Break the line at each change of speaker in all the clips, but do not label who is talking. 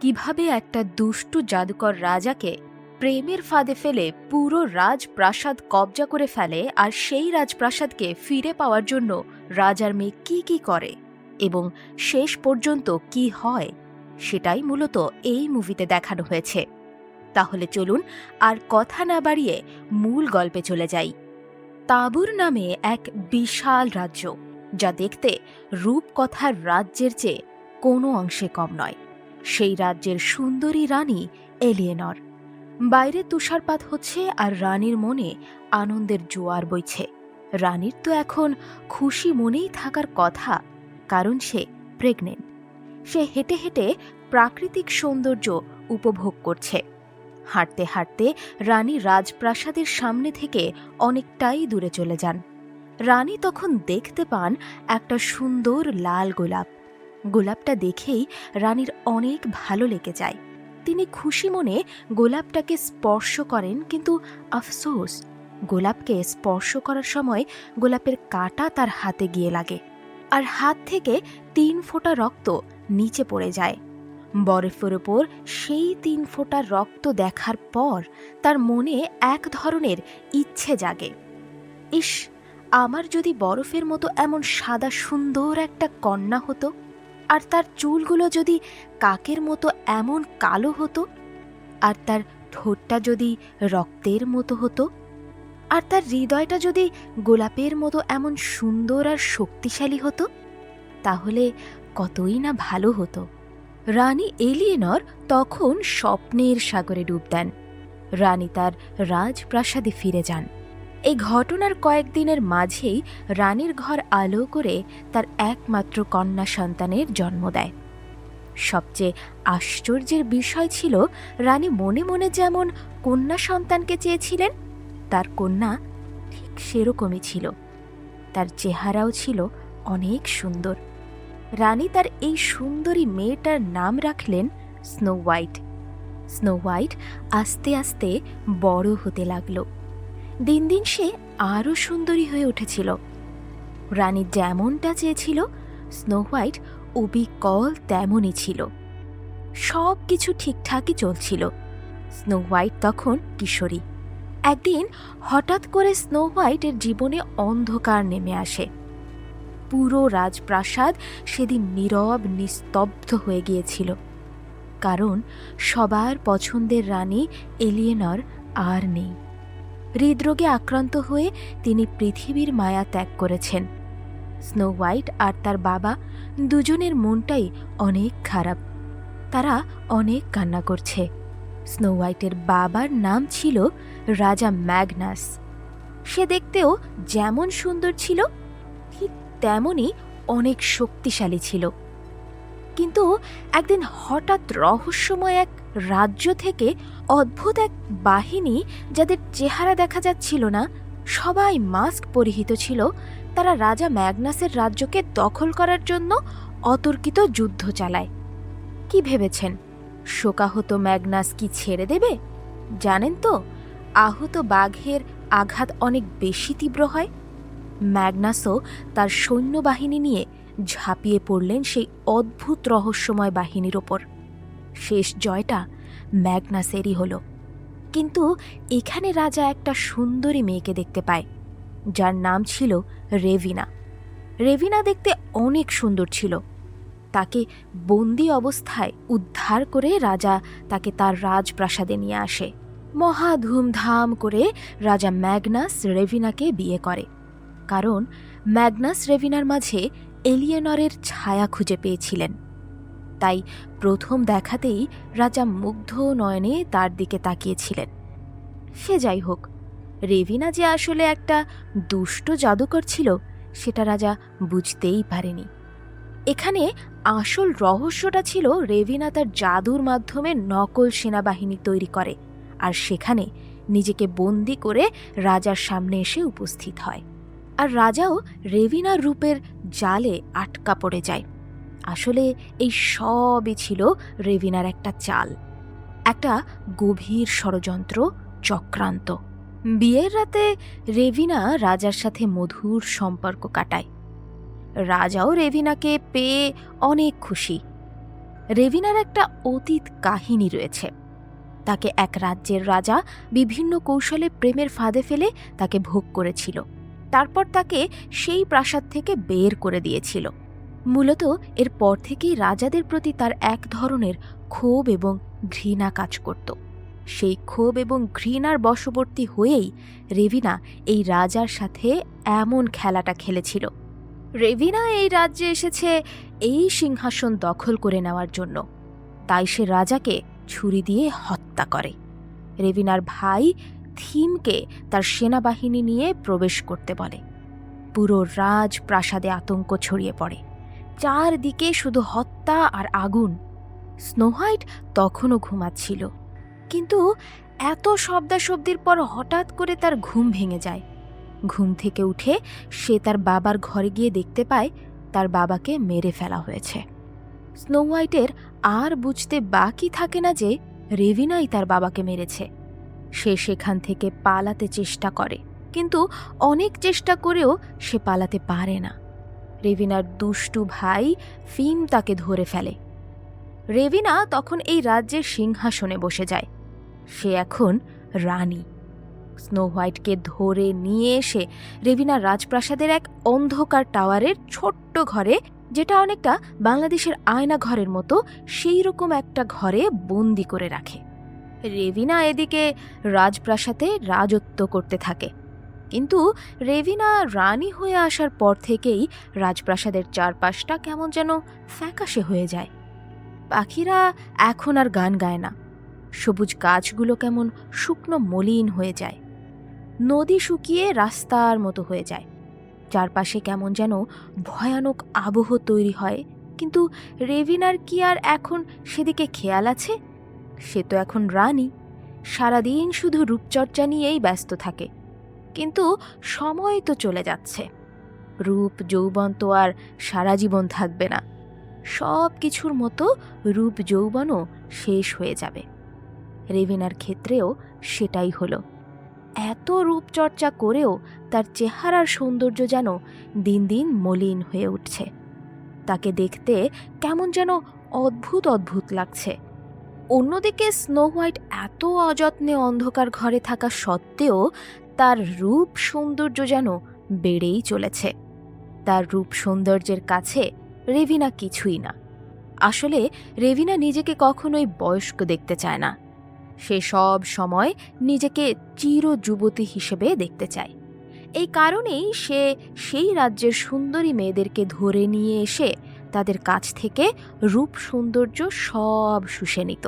কিভাবে একটা দুষ্টু জাদুকর রাজাকে প্রেমের ফাঁদে ফেলে পুরো রাজপ্রাসাদ কব্জা করে ফেলে, আর সেই রাজপ্রাসাদকে ফিরে পাওয়ার জন্য রাজার মেয়ে কি কি করে এবং শেষ পর্যন্ত কি হয়, সেটাই মূলত এই মুভিতে দেখানো হয়েছে। তাহলে চলুন আর কথা না বাড়িয়ে মূল গল্পে চলে যাই। তাঁবুর নামে এক বিশাল রাজ্য, যা দেখতে রূপকথার রাজ্যের চেয়ে কোনো অংশে কম নয়। সেই রাজ্যের সুন্দরী রানী এলিয়েনর। বাইরে তুষারপাত হচ্ছে আর রানীর মনে আনন্দের জোয়ার বইছে। রানীর তো এখন খুশি মনেই থাকার কথা, কারণ সে প্রেগনেন্ট। সে হেঁটে হেঁটে প্রাকৃতিক সৌন্দর্য উপভোগ করছে। হাঁটতে হাঁটতে রানী রাজপ্রাসাদের সামনে থেকে অনেকটাই দূরে চলে যান। রানী তখন দেখতে পান একটা সুন্দর লাল গোলাপ। গোলাপটা দেখেই রানীর অনেক ভালো লেগে যায়। তিনি খুশি মনে গোলাপটাকে স্পর্শ করেন, কিন্তু আফসোস, গোলাপকে স্পর্শ করার সময় গোলাপের কাঁটা তার হাতে গিয়ে লাগে, আর হাত থেকে 3 ফোঁটা রক্ত নিচে পড়ে যায়। বরফের ওপর সেই 3 ফোঁটা রক্ত দেখার পর তার মনে এক ধরনের ইচ্ছে জাগে, ইস, আমার যদি বরফের মতো এমন সাদা সুন্দর একটা কন্যা হতো, আর তার চুলগুলো যদি কাকের মতো এমন কালো হতো, আর তার ঠোঁটটা যদি রক্তের মতো হতো, আর তার হৃদয়টা যদি গোলাপের মতো এমন সুন্দর আর শক্তিশালী হতো, তাহলে কতই না ভালো হতো। রানী এলিয়েনর তখন স্বপ্নের সাগরে ডুব দেন। রানী তার রাজপ্রাসাদে ফিরে যান। এই ঘটনার কয়েকদিনের মাঝেই রানীর ঘর আলো করে তার একমাত্র কন্যা সন্তানের জন্ম দেয়। সবচেয়ে আশ্চর্যের বিষয় ছিল, রানী মনে মনে যেমন কন্যা সন্তানকে চেয়েছিলেন, তার কন্যা ঠিক সেরকমই ছিল। তার চেহারাও ছিল অনেক সুন্দর। রানী তার এই সুন্দরী মেয়েটার নাম রাখলেন স্নো হোয়াইট। স্নো হোয়াইট আস্তে আস্তে বড় হতে লাগলো। দিন দিন সে আরও সুন্দরী হয়ে উঠেছিল। রানী যেমনটা চেয়েছিল, স্নো হোয়াইট অবিকল তেমনই ছিল। সব কিছু ঠিকঠাকই চলছিল। স্নো হোয়াইট তখন কিশোরী। একদিন হঠাৎ করে স্নো হোয়াইটের জীবনে অন্ধকার নেমে আসে। পুরো রাজপ্রাসাদ সেদিন নীরব নিস্তব্ধ হয়ে গিয়েছিল, কারণ সবার পছন্দের রানী এলিয়েনর আর নেই। হৃদরোগে আক্রান্ত হয়ে তিনি পৃথিবীর মায়া ত্যাগ করেছেন। স্নো হোয়াইট আর তার বাবা দুজনের মনটাই অনেক খারাপ। তারা অনেক কান্না করছে। স্নো হোয়াইটের বাবার নাম ছিল রাজা ম্যাগনাস। সে দেখতেও যেমন সুন্দর ছিল, ঠিক তেমনই অনেক শক্তিশালী ছিল। কিন্তু একদিন হঠাৎ রহস্যময় এক রাজ্য থেকে অদ্ভুত এক বাহিনী, যাদের চেহারা দেখা যাচ্ছিল না, সবাই মাস্ক পরিহিত ছিল, তারা রাজা ম্যাগনাসের রাজ্যকে দখল করার জন্য অতর্কিত যুদ্ধ চালায়। কি ভেবেছেন শোকাহত ম্যাগনাস কি ছেড়ে দেবে? জানেন তো, আহত বাঘের আঘাত অনেক বেশি তীব্র হয়। ম্যাগনাসও তার সৈন্যবাহিনী নিয়ে ঝাঁপিয়ে পড়লেন সেই অদ্ভুত রহস্যময় বাহিনীর ওপর। শেষ জয়টা ম্যাগনাসেরই হল। কিন্তু এখানে রাজা একটা সুন্দরী মেয়েকে দেখতে পায়, যার নাম ছিল রেভিনা। রেভিনা দেখতে অনেক সুন্দর ছিল। তাকে বন্দি অবস্থায় উদ্ধার করে রাজা তাকে তার রাজপ্রাসাদে নিয়ে আসে। মহা ধুমধাম করে রাজা ম্যাগনাস রেভিনাকে বিয়ে করে, কারণ ম্যাগনাস রেভিনার মাঝে এলিয়েনরের ছায়া খুঁজে পেয়েছিলেন। তাই প্রথম দেখাতেই রাজা মুগ্ধ নয়নে তার দিকে তাকিয়েছিলেন। সে যাই হোক, রেভিনা যে আসলে একটা দুষ্ট জাদুকর ছিল, সেটা রাজা বুঝতেই পারেনি। এখানে আসল রহস্যটা ছিল, রেভিনা তার জাদুর মাধ্যমে নকল সেনাবাহিনী তৈরি করে, আর সেখানে নিজেকে বন্দি করে রাজার সামনে এসে উপস্থিত হয়। আর রাজাও রেভিনার রূপের জালে আটকা পড়ে যায়। আসলে এই সবই ছিল রেভিনার একটা চাল, একটা গভীর ষড়যন্ত্র, চক্রান্ত। বিয়ের রাতে রেভিনা রাজার সাথে মধুর সম্পর্ক কাটায়। রাজাও রেভিনাকে পেয়ে অনেক খুশি। রেভিনার একটা অতীত কাহিনী রয়েছে। তাকে এক রাজ্যের রাজা বিভিন্ন কৌশলে প্রেমের ফাঁদে ফেলে তাকে ভোগ করেছিল। তারপর তাকে সেই প্রাসাদ থেকে বের করে দিয়েছিল। মূলত এরপর থেকেই রাজাদের প্রতি তার এক ধরনের ক্ষোভ এবং ঘৃণা কাজ করত। সেই ক্ষোভ এবং ঘৃণার বশবর্তী হয়েই রেভিনা এই রাজার সাথে এমন খেলাটা খেলেছিল। রেভিনা এই রাজ্যে এসেছে এই সিংহাসন দখল করে নেওয়ার জন্য, তাই সে রাজাকে ছুরি দিয়ে হত্যা করে। রেভিনার ভাই থিমকে তার সেনাবাহিনী নিয়ে প্রবেশ করতে বলে। পুরো রাজপ্রাসাদে আতঙ্ক ছড়িয়ে পড়ে, চারদিকে শুধু হত্যা আর আগুন। স্নো হোয়াইট তখনও ঘুমাচ্ছিল, কিন্তু এত শব্দাশব্দির পর হঠাৎ করে তার ঘুম ভেঙে যায়। ঘুম থেকে উঠে সে তার বাবার ঘরে গিয়ে দেখতে পায় তার বাবাকে মেরে ফেলা হয়েছে। স্নো হোয়াইটের আর বুঝতে বাকি থাকে না যে রেভিনাই তার বাবাকে মেরেছে। সে সেখান থেকে পালাতে চেষ্টা করে, কিন্তু অনেক চেষ্টা করেও সে পালাতে পারে না। রেভিনার দুষ্টু ভাই ফিম তাকে ধরে ফেলে। রেভিনা তখন এই রাজ্যের সিংহাসনে বসে যায়। সে এখন রানী। স্নো হোয়াইটকে ধরে নিয়ে এসে রেভিনা রাজপ্রাসাদের এক অন্ধকার টাওয়ারের ছোট্ট ঘরে, যেটা অনেকটা বাংলাদেশের আয়না ঘরের মতো, সেই রকম একটা ঘরে বন্দি করে রাখে। রেভিনা এদিকে রাজপ্রাসাদে রাজত্ব করতে থাকে, কিন্তু রেভিনা রানী হয়ে আসার পর থেকেই রাজপ্রাসাদের চারপাশটা কেমন যেন ফ্যাকাশে হয়ে যায়। পাখিরা এখন আর গান গায় না, সবুজ গাছগুলো কেমন শুকনো মলিন হয়ে যায়, নদী শুকিয়ে রাস্তার মতো হয়ে যায়, চারপাশে কেমন যেন ভয়ানক আবহ তৈরি হয়। কিন্তু রেভিনার কি আর এখন সেদিকে খেয়াল আছে? সে তো এখন রানী, সারাদিন শুধু রূপচর্চা নিয়েই ব্যস্ত থাকে। কিন্তু সময় তো চলে যাচ্ছে, রূপ যৌবন তো আর সারা জীবন থাকবে না। সব কিছুর মতো রূপ যৌবনও শেষ হয়ে যাবে। রেভিনার ক্ষেত্রেও সেটাই হলো। এত রূপচর্চা করেও তার চেহারার সৌন্দর্য যেন দিন দিন মলিন হয়ে উঠছে। তাকে দেখতে কেমন যেন অদ্ভুত অদ্ভুত লাগছে। অন্যদিকে স্নো হোয়াইট এত অযত্নে অন্ধকার ঘরে থাকা সত্ত্বেও তার রূপ সৌন্দর্য যেন বেড়েই চলেছে। তার রূপ সৌন্দর্যের কাছে রেভিনা কিছুই না। আসলে রেভিনা নিজেকে কখনোই বয়স্ক দেখতে চায় না। সে সব সময় নিজেকে চির যুবতী হিসেবে দেখতে চায়। এই কারণেই সে সেই রাজ্যের সুন্দরী মেয়েদেরকে ধরে নিয়ে এসে তাদের কাছ থেকে রূপ সৌন্দর্য সব শুষে নিত।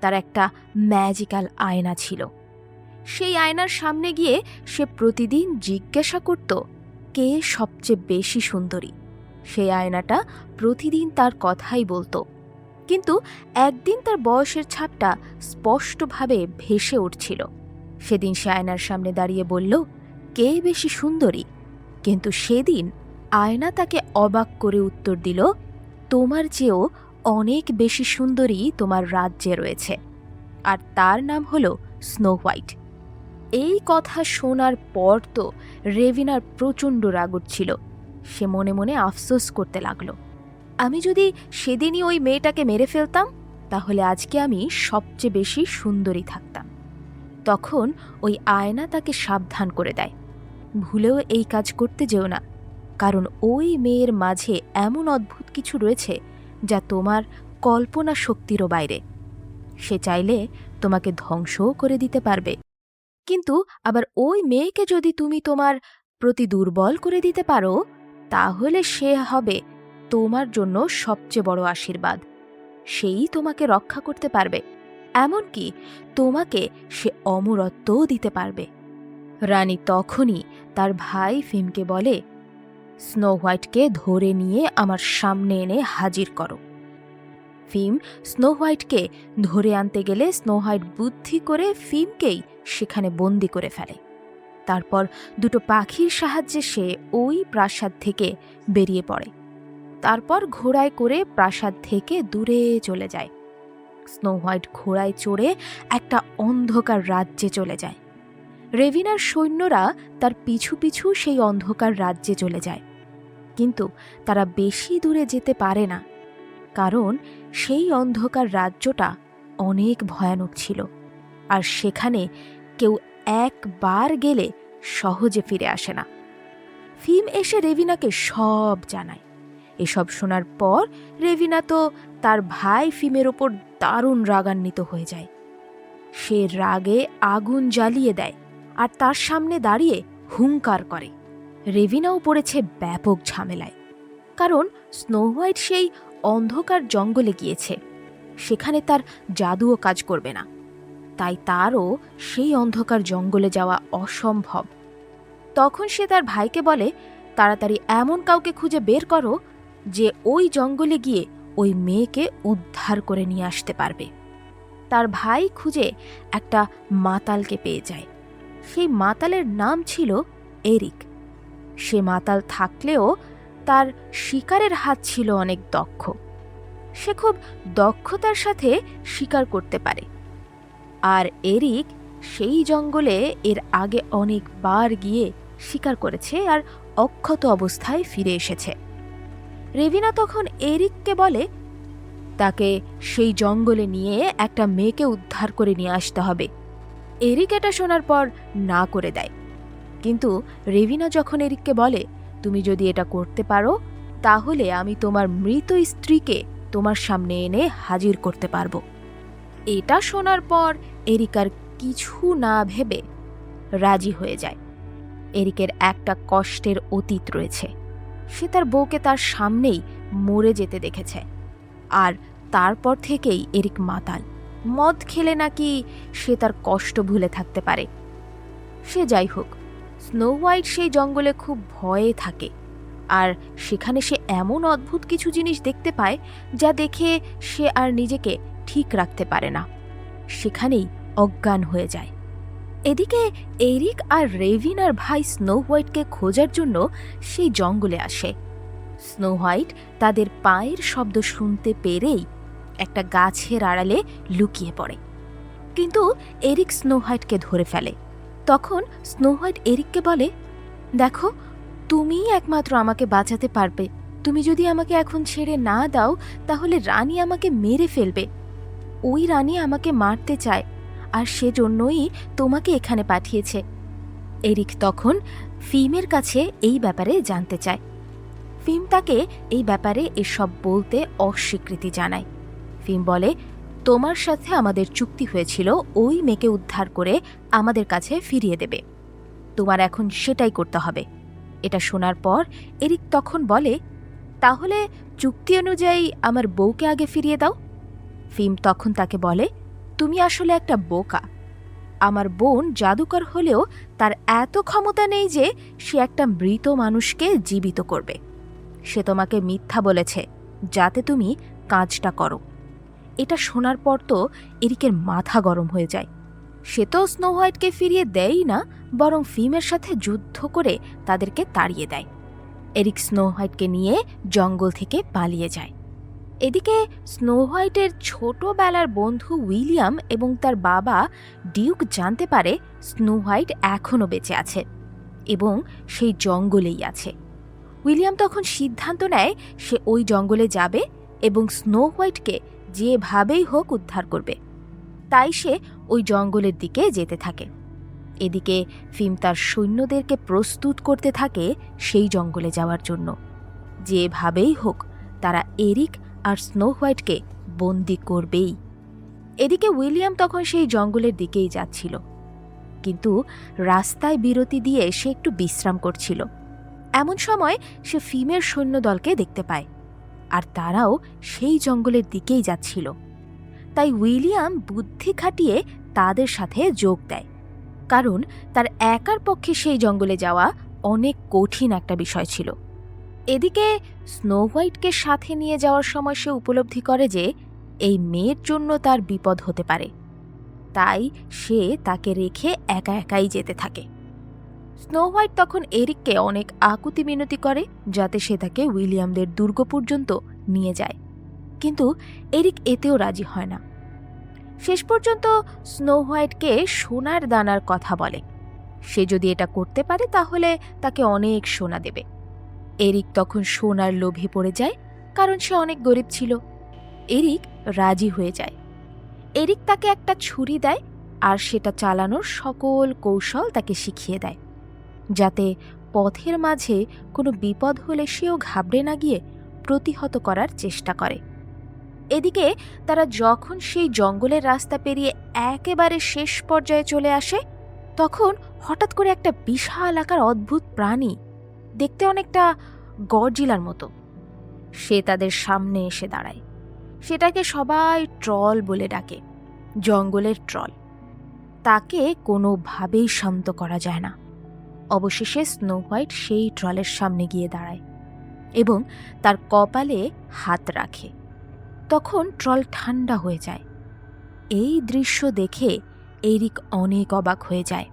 তার একটা ম্যাজিক্যাল আয়না ছিল। সেই আয়নার সামনে গিয়ে সে প্রতিদিন জিজ্ঞাসা করত কে সবচেয়ে বেশি সুন্দরী। সেই আয়নাটা প্রতিদিন তার কথাই বলতো। কিন্তু একদিন তার বয়সের ছাপটা স্পষ্টভাবে ভেসে উঠছিল। সেদিন সে আয়নার সামনে দাঁড়িয়ে বলল, কে বেশি সুন্দরী? কিন্তু সেদিন আয়না তাকে অবাক করে উত্তর দিল, তোমার চেয়েও অনেক বেশি সুন্দরী তোমার রাজ্যে রয়েছে, আর তার নাম হলো স্নো হোয়াইট। এই কথা শোনার পর তো রেভিনার প্রচণ্ড রাগ উঠছিল। সে মনে মনে আফসোস করতে লাগলো, আমি যদি সেদিনই ওই মেয়েটাকে মেরে ফেলতাম, তাহলে আজকে আমি সবচেয়ে বেশি সুন্দরী থাকতাম। তখন ওই আয়না তাকে সাবধান করে দেয়, ভুলেও এই কাজ করতে যেও না, কারণ ওই মেয়ের মাঝে এমন অদ্ভুত কিছু রয়েছে যা তোমার কল্পনা শক্তিরও বাইরে। সে চাইলে তোমাকে ধ্বংসও করে দিতে পারবে, কিন্তু আবার ওই মেয়েকে যদি তুমি তোমার প্রতি দুর্বল করে দিতে পারো, তাহলে সে হবে তোমার জন্য সবচেয়ে বড় আশীর্বাদ। সেই তোমাকে রক্ষা করতে পারবে, এমনকি তোমাকে সে অমরত্বও দিতে পারবে। রানী তখনই তার ভাই ফিমকে বলে, স্নো হোয়াইটকে ধরে নিয়ে আমার সামনে এনে হাজির করো। ফিম স্নো হোয়াইটকে ধরে আনতে গেলে স্নো হোয়াইট বুদ্ধি করে ফিমকেই সেখানে বন্দি করে ফেলে। তারপর দুটো পাখির সাহায্যে সে ওই প্রাসাদ থেকে বেরিয়ে পড়ে। তারপর ঘোড়ায় করে প্রাসাদ থেকে দূরে চলে যায়। স্নো হোয়াইট ঘোড়ায় চড়ে একটা অন্ধকার রাজ্যে চলে যায়। রেভিনার সৈন্যরা তার পিছু পিছু সেই অন্ধকার রাজ্যে চলে যায়, কিন্তু তারা বেশি দূরে যেতে পারে না, কারণ সেই অন্ধকার রাজ্যটা অনেক ভয়ানক ছিল, আর সেখানে কেউ একবার গেলে সহজে ফিরে আসে না। ফিম এসে রেভিনাকে সব জানায়। এসব শোনার পর রেভিনা তো তার ভাই ফিমের ওপর দারুণ রাগান্বিত হয়ে যায়। সে রাগে আগুন জ্বালিয়ে দেয় আর তার সামনে দাঁড়িয়ে হুংকার করে। রেভিনাও পড়েছে ব্যাপক ঝামেলায়, কারণ স্নো হোয়াইট সেই অন্ধকার জঙ্গলে গিয়েছে, সেখানে তার জাদুও কাজ করবে না, তাই তারও সেই অন্ধকার জঙ্গলে যাওয়া অসম্ভব। তখন সে তার ভাইকে বলে, তাড়াতাড়ি এমন কাউকে খুঁজে বের করো যে ওই জঙ্গলে গিয়ে ওই মেয়েকে উদ্ধার করে নিয়ে আসতে পারবে। তার ভাই খুঁজে একটা মাতালকে পেয়ে যায়। সেই মাতালের নাম ছিল এরিক। সে মাতাল থাকলেও তার শিকারের হাত ছিল অনেক দক্ষ। সে খুব দক্ষতার সাথে শিকার করতে পারে। আর এরিক সেই জঙ্গলে এর আগে অনেকবার গিয়ে শিকার করেছে আর অক্ষত অবস্থায় ফিরে এসেছে। রেভিনা তখন এরিককে বলে তাকে সেই জঙ্গলে নিয়ে একটা মেয়েকে উদ্ধার করে নিয়ে আসতে হবে। এরিক এটা শোনার পর না করে দেয়, কিন্তু রেভিনা যখন এরিককে বলে, তুমি যদি এটা করতে পারো তাহলে আমি তোমার মৃত স্ত্রীকে তোমার সামনে এনে হাজির করতে পারবো। এটা শোনার পর এরিক আর কিছু না ভেবে রাজি হয়ে যায়। এরিকের একটা কষ্টের অতীত রয়েছে। সে তার বউকে তার সামনেই মরে যেতে দেখেছে, আর তারপর থেকেই এরিক মাতাল। মদ খেলে নাকি সে তার কষ্ট ভুলে থাকতে পারে। সে যাই হোক, স্নো হোয়াইট সেই জঙ্গলে খুব ভয়ে থাকে, আর সেখানে সে এমন অদ্ভুত কিছু জিনিস দেখতে পায় যা দেখে সে আর নিজেকে ঠিক রাখতে পারে না, সেখানেই অজ্ঞান হয়ে যায়। এদিকে এরিক আর রেভিনার ভাই স্নো হোয়াইটকে খোঁজার জন্য সেই জঙ্গলে আসে। স্নো হোয়াইট তাদের পায়ের শব্দ শুনতে পেরেই একটা গাছের আড়ালে লুকিয়ে পড়ে, কিন্তু এরিক স্নো হোয়াইটকে ধরে ফেলে। তখন স্নো হোয়াইট এরিককে বলে, দেখো, তুমিই একমাত্র আমাকে বাঁচাতে পারবে। তুমি যদি আমাকে এখন ছেড়ে না দাও তাহলে রানী আমাকে মেরে ফেলবে। ওই রানী আমাকে মারতে চায়, আর সেজন্যই তোমাকে এখানে পাঠিয়েছে। এরিক তখন ফিমের কাছে এই ব্যাপারে জানতে চায়। ফিম তাকে এই ব্যাপারে এসব বলতে অস্বীকৃতি জানায়। ফিম বলে, তোমার সাথে আমাদের চুক্তি হয়েছিল ওই মেয়েকে উদ্ধার করে আমাদের কাছে ফিরিয়ে দেবে, তোমার এখন সেটাই করতে হবে। এটা শোনার পর এরিক তখন বলে, তাহলে চুক্তি অনুযায়ী আমার বউকে আগে ফিরিয়ে দাও। ফিম তখন তাকে বলে, তুমি আসলে একটা বোকা। আমার বোন জাদুকর হলেও তার এত ক্ষমতা নেই যে সে একটা মৃত মানুষকে জীবিত করবে। সে তোমাকে মিথ্যা বলেছে যাতে তুমি কাজটা করো। এটা শোনার পর তো এরিকের মাথা গরম হয়ে যায়। সে তো স্নো হোয়াইটকে ফিরিয়ে দেয়ই না, বরং ফিমের সাথে যুদ্ধ করে তাদেরকে তাড়িয়ে দেয়। এরিক স্নো হোয়াইটকে নিয়ে জঙ্গল থেকে পালিয়ে যায়। এদিকে স্নো হোয়াইটের ছোটবেলার বন্ধু উইলিয়াম এবং তার বাবা ডিউক জানতে পারে স্নো হোয়াইট এখনও বেঁচে আছে এবং সেই জঙ্গলেই আছে। উইলিয়াম তখন সিদ্ধান্ত নেয় সে ওই জঙ্গলে যাবে এবং স্নো হোয়াইটকে যেভাবেই হোক উদ্ধার করবে। তাই সে ওই জঙ্গলের দিকে যেতে থাকে। এদিকে ফিম তার সৈন্যদেরকে প্রস্তুত করতে থাকে সেই জঙ্গলে যাওয়ার জন্য। যেভাবেই হোক তারা এরিক আর স্নো হোয়াইটকে বন্দি করবেই। এদিকে উইলিয়াম তখন সেই জঙ্গলের দিকেই যাচ্ছিল, কিন্তু রাস্তায় বিরতি দিয়ে সে একটু বিশ্রাম করছিল। এমন সময় সে ফিমের সৈন্যদলকে দেখতে পায়, আর তারাও সেই জঙ্গলের দিকেই যাচ্ছিল। তাই উইলিয়াম বুদ্ধি খাটিয়ে তাদের সাথে যোগ দেয়, কারণ তার একার পক্ষে সেই জঙ্গলে যাওয়া অনেক কঠিন একটা বিষয় ছিল। এদিকে স্নো হোয়াইটকে সাথে নিয়ে যাওয়ার সময় সে উপলব্ধি করে যে এই মেয়ের জন্য তার বিপদ হতে পারে, তাই সে তাকে রেখে একা একাই যেতে থাকে। স্নো হোয়াইট তখন এরিককে অনেক আকুতি মিনতি করে যাতে সে তাকে উইলিয়ামদের দুর্গ পর্যন্ত নিয়ে যায়, কিন্তু এরিক এতেও রাজি হয় না। শেষ পর্যন্ত স্নো হোয়াইটকে সোনার দানার কথা বলে। সে যদি এটা করতে পারে তাহলে তাকে অনেক সোনা দেবে। এরিক তখন সোনার লোভে পড়ে যায়, কারণ সে অনেক গরিব ছিল। এরিক রাজি হয়ে যায়। এরিক তাকে একটা ছুরি দেয় আর সেটা চালানোর সকল কৌশল তাকে শিখিয়ে দেয়, যাতে পথের মাঝে কোনো বিপদ হলে সেও ঘাবড়ে না গিয়ে প্রতিহত করার চেষ্টা করে। এদিকে তারা যখন সেই জঙ্গলের রাস্তা পেরিয়ে একেবারে শেষ পর্যায়ে চলে আসে, তখন হঠাৎ করে একটা বিশাল আকার অদ্ভুত প্রাণী, দেখতে অনেকটা গডজিলার মতো, সে তাদের সামনে এসে দাঁড়ায়। সেটাকে সবাই ট্রল বলে ডাকে, জঙ্গলের ট্রল। তাকে কোনোভাবেই শান্ত করা যায় না। অবশেষে স্নো হোয়াইট সেই ট্রলের সামনে গিয়ে দাঁড়ায় এবং তার কপালে হাত রাখে। তখন ট্রল ঠান্ডা হয়ে যায়। এই দৃশ্য দেখে এরিক অনেক অবাক হয়ে যায়।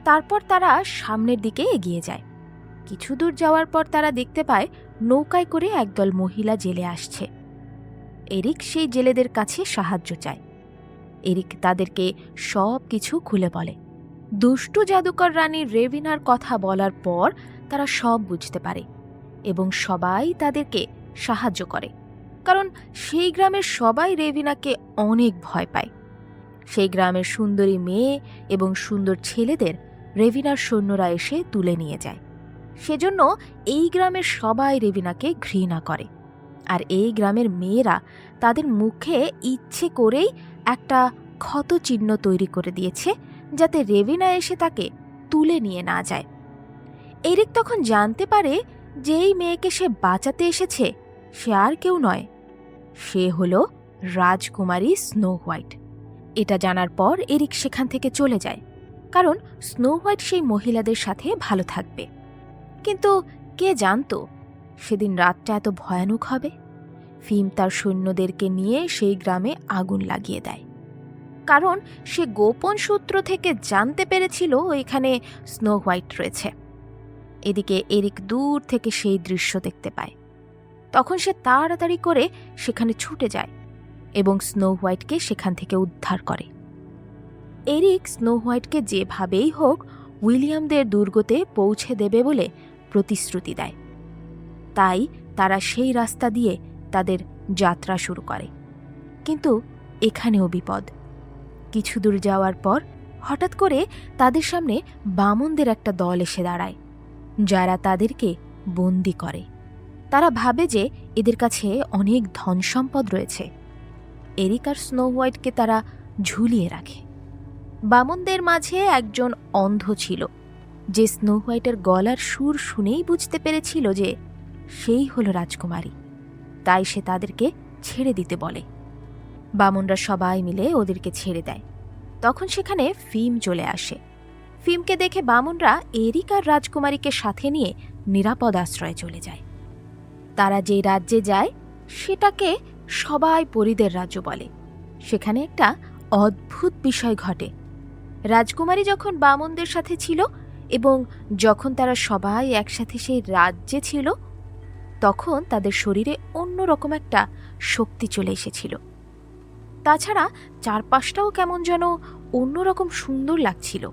তারপর তারা সামনের দিকে এগিয়ে যায়। কিছু দূর যাওয়ার পর তারা দেখতে পায় নৌকায় করে একদল মহিলা জেলে আসছে। এরিক সেই জেলেদের কাছে সাহায্য চায়। এরিক তাদেরকে সব কিছু খুলে বলে। দুষ্টু জাদুকর রানী রেভিনার কথা বলার পর তারা সব বুঝতে পারে এবং সবাই তাদেরকে সাহায্য করে, কারণ সেই গ্রামের সবাই রেভিনাকে অনেক ভয় পায়। সেই গ্রামের সুন্দরী মেয়ে এবং সুন্দর ছেলেদের রেভিনার সৈন্যরা এসে তুলে নিয়ে যায়। সেজন্য এই গ্রামের সবাই রেভিনাকে ঘৃণা করে। আর এই গ্রামের মেয়েরা তাদের মুখে ইচ্ছে করেই একটা ক্ষত চিহ্ন তৈরি করে দিয়েছে, যাতে রেভিনা এসে তাকে তুলে নিয়ে না যায়। এরিক তখন জানতে পারে যে এই মেয়েকে সে বাঁচাতে এসেছে সে আর কেউ নয়, সে হল রাজকুমারী স্নো হোয়াইট। এটা জানার পর এরিক সেখান থেকে চলে যায়, কারণ স্নো হোয়াইট সেই মহিলাদের সাথে ভালো থাকবে। কিন্তু কে জানতো সেদিন রাতটা এত ভয়ানক হবে। ফিম তার সৈন্যদেরকে নিয়ে সেই গ্রামে আগুন লাগিয়ে দেয়, কারণ সে গোপন সূত্র থেকে জানতে পেরেছিল এখানে স্নো হোয়াইট রয়েছে। এদিকে এরিক দূর থেকে সেই দৃশ্য দেখতে পায়। তখন সে তাড়াতাড়ি করে সেখানে ছুটে যায় এবং স্নো হোয়াইটকে সেখান থেকে উদ্ধার করে। এরিক স্নো হোয়াইটকে যেভাবেই হোক উইলিয়ামদের দুর্গতে পৌঁছে দেবে বলে প্রতিশ্রুতি দেয়। তাই তারা সেই রাস্তা দিয়ে তাদের যাত্রা শুরু করে। কিন্তু এখানেও বিপদ। কিছু দূর যাওয়ার পর হঠাৎ করে তাদের সামনে বামনদের একটা দল এসে দাঁড়ায়, যারা তাদেরকে বন্দি করে। তারা ভাবে যে এদের কাছে অনেক ধন সম্পদ রয়েছে। এরিক আর স্নো হোয়াইটকে তারা ঝুলিয়ে রাখে। বামনদের মাঝে একজন অন্ধ ছিল, যে স্নো হোয়াইটের গলার সুর শুনেই বুঝতে পেরেছিল যে সেই হল রাজকুমারী। তাই সে তাদেরকে ছেড়ে দিতে বলে। বামনরা সবাই মিলে ওদেরকে ছেড়ে দেয়। তখন সেখানে ফিম চলে আসে। ফিমকে দেখে বামনরা এরিক আর রাজকুমারীকে সাথে নিয়ে নিরাপদ আশ্রয়ে চলে যায়। তারা যে রাজ্যে যায় সেটাকে সবাই পরীদের রাজ্য বলে। সেখানে একটা অদ্ভুত বিষয় ঘটে। রাজকুমারী যখন বামনদের সাথে ছিল এবং যখন তারা সবাই একসাথে সেই রাজ্যে ছিল, তখন তাদের শরীরে অন্যরকম একটা শক্তি চলে এসেছিল। তাছাড়া চারপাশটাও কেমন যেন অন্যরকম সুন্দর লাগছিল।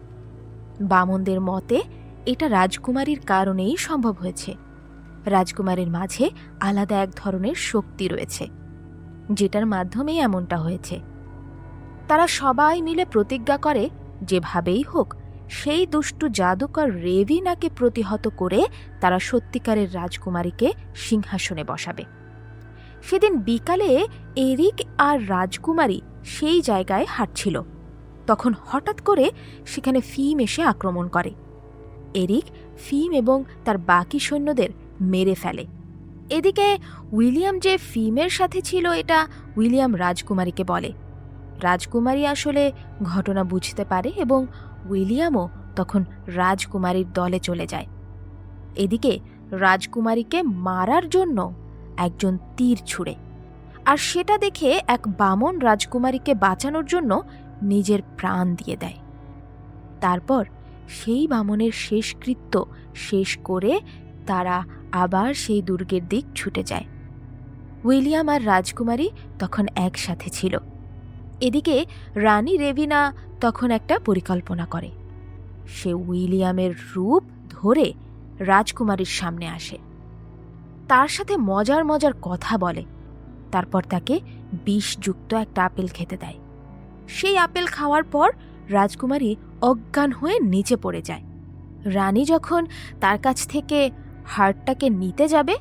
বামনদের মতে এটা রাজকুমারীর কারণেই সম্ভব হয়েছে। রাজকুমারীর মাঝে আলাদা এক ধরনের শক্তি রয়েছে, যেটার মাধ্যমেই এমনটা হয়েছে। তারা সবাই মিলে প্রতিজ্ঞা করে যেভাবেই হোক সেই দুষ্টু জাদুকর রেভিনাকে প্রতিহত করে তারা সত্যিকারের রাজকুমারীকে সিংহাসনে বসাবে। সেদিন বিকালে এরিক আর রাজকুমারী সেই জায়গায় হাঁটছিল। তখন হঠাৎ করে সেখানে ফিম এসে আক্রমণ করে। এরিক ফিম এবং তার বাকি সৈন্যদের মেরে ফেলে। এদিকে উইলিয়াম যে ফিমের সাথে ছিল এটা উইলিয়াম রাজকুমারীকে বলে। রাজকুমারী আসলে ঘটনা বুঝতে পারে এবং উইলিয়ামও তখন রাজকুমারীর দলে চলে যায়। এদিকে রাজকুমারীকে মারার জন্য একজন তীর ছুঁড়ে, আর সেটা দেখে এক বামন রাজকুমারীকে বাঁচানোর জন্য নিজের প্রাণ দিয়ে দেয়। তারপর সেই বামনের শেষকৃত্য শেষ করে তারা আবার সেই দুর্গের দিক ছুটে যায়। উইলিয়াম আর রাজকুমারী তখন একসাথে ছিল। এদিকে রানী রেভিনা তখন একটা পরিকল্পনা করে। সে উইলিয়ামের রূপ ধরে রাজকুমারীর সামনে আসে, তার সাথে মজার মজার কথা বলে তারপর তাকে বিষযুক্ত একটা আপেল খেতে দেয়। সেই আপেল খাওয়ার পর রাজকুমারী অজ্ঞান হয়ে নিচে পড়ে যায়। রানী যখন তার কাছ থেকে হাড়টাকে নিতে যাবে,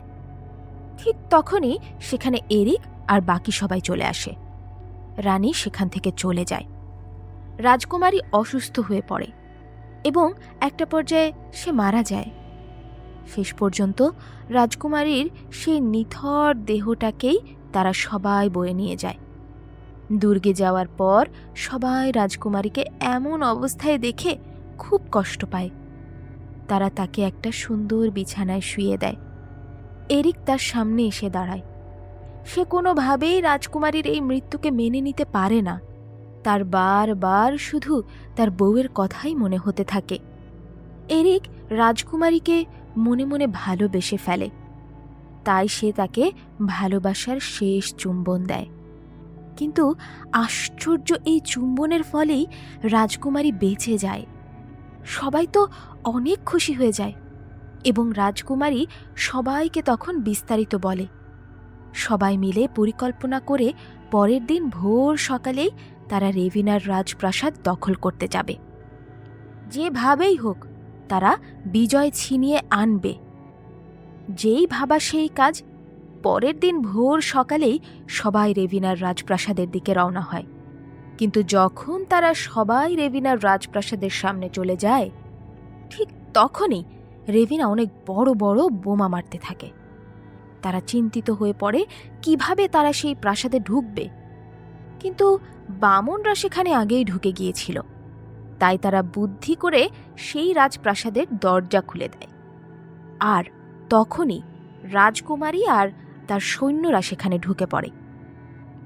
ঠিক তখনই সেখানে এরিক আর বাকি সবাই চলে আসে। রানী সেখান থেকে চলে যায়। রাজকুমারী অসুস্থ হয়ে পড়ে এবং একটা পর্যায়ে সে মারা যায়। শেষ পর্যন্ত রাজকুমারীর সেই নিথর দেহটাকেই তারা সবাই বয়ে নিয়ে যায়। দুর্গে যাওয়ার পর সবাই রাজকুমারীকে এমন অবস্থায় দেখে খুব কষ্ট পায়। তারা তাকে একটা সুন্দর বিছানায় শুইয়ে দেয়। এরিক তার সামনে এসে দাঁড়ায়। সে কোনোভাবেই রাজকুমারীর এই মৃত্যুকে মেনে নিতে পারে না। তার বারবার শুধু তার বউয়ের কথাই মনে হতে থাকে। এরিক রাজকুমারীকে মনে মনে ভালোবেসে ফেলে, তাই সে তাকে ভালোবাসার শেষ চুম্বন দেয়। কিন্তু আশ্চর্য, এই চুম্বনের ফলেই রাজকুমারী বেঁচে যায়। সবাই তো অনেক খুশি হয়ে যায় এবং রাজকুমারী সবাইকে তখন বিস্তারিত বলে। সবাই মিলে পরিকল্পনা করে পরের দিন ভোর সকালেই তারা রেভিনার রাজপ্রাসাদ দখল করতে যাবে। যেভাবেই হোক তারা বিজয় ছিনিয়ে আনবে। যেই ভাবা সেই কাজ। পরের দিন ভোর সকালেই সবাই রেভিনার রাজপ্রাসাদের দিকে রওনা হয়। কিন্তু যখন তারা সবাই রেভিনার রাজপ্রাসাদের সামনে চলে যায়, ঠিক তখনই রেভিনা অনেক বড় বড় বোমা মারতে থাকে। তারা চিন্তিত হয়ে পড়ে কিভাবে তারা সেই প্রাসাদে ঢুকবে। কিন্তু বামনরা সেখানে আগেই ঢুকে গিয়েছিল, তাই তারা বুদ্ধি করে সেই রাজপ্রাসাদের দরজা খুলে দেয়। আর তখনই রাজকুমারী আর তার সৈন্যরা সেখানে ঢুকে পড়ে।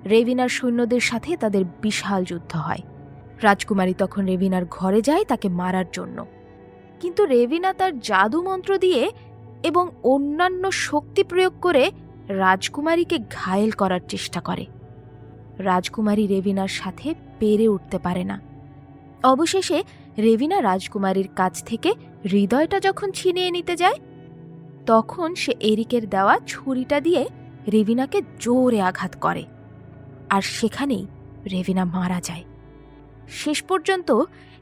রেভিনার সৈন্যদের সাথে তাদের বিশাল যুদ্ধ হয়। রাজকুমারী তখন রেভিনার ঘরে যায় তাকে মারার জন্য, কিন্তু রেভিনা তার জাদু মন্ত্র দিয়ে এবং অন্যান্য শক্তি প্রয়োগ করে রাজকুমারীকে ঘায়েল করার চেষ্টা করে। রাজকুমারী রেভিনার সাথে পেরে উঠতে পারে না। অবশেষে রেভিনা রাজকুমারীর কাছ থেকে হৃদয়টা যখন ছিনিয়ে নিতে যায়, তখন সে এরিকের দেওয়া ছুরিটা দিয়ে রেভিনাকে জোরে আঘাত করে, আর সেখানেই রেভিনা মারা যায়। শেষ পর্যন্ত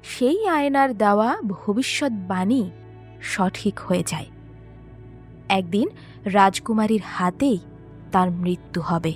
সেই আয়নার দেওয়া ভবিষ্যৎবাণী সঠিক হয়ে যায়। একদিন রাজকুমারীর হাতেই তার মৃত্যু হবে।